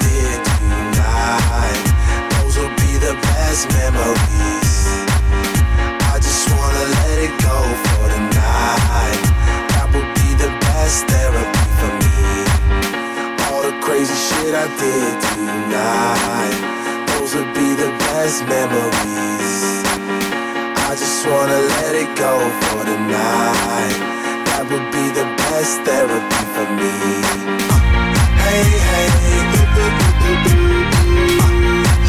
did tonight, those will be the best memories. I just wanna let it go for tonight. That would be the best therapy for me. All the crazy shit I did tonight, those would be the best memories. I just wanna let it go for tonight. That would be the best therapy for me. Hey, hey,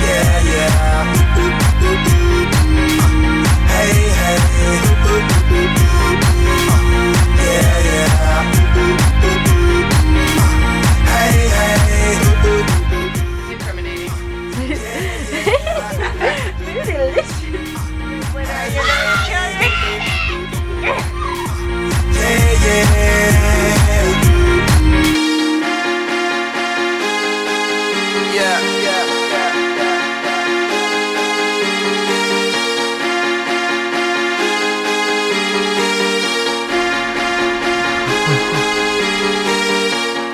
yeah, yeah. Hey, hey, yeah, yeah. Hey, hey. Incriminating. You're delicious. When are you gonna kill me? Yeah, yeah. Yeah, yeah, yeah,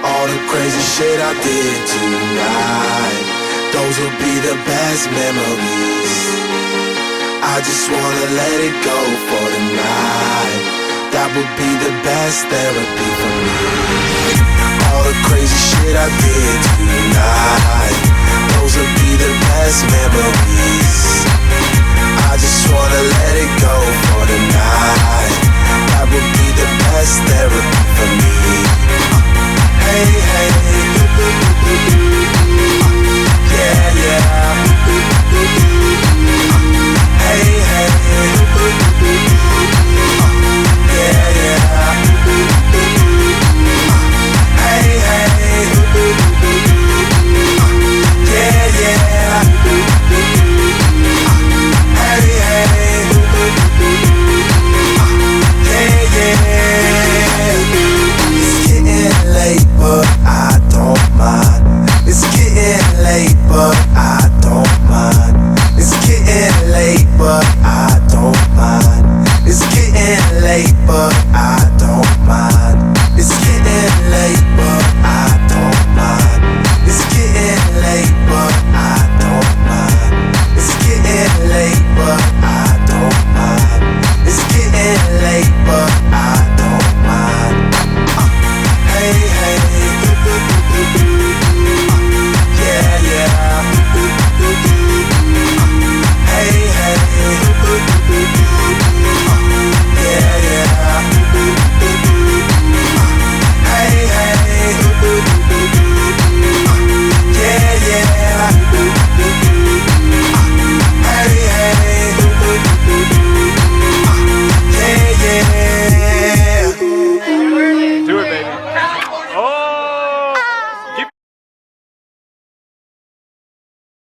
all the crazy shit I did tonight, those will be the best memories. I just wanna let it go for tonight. That would be the best therapy for me. All the crazy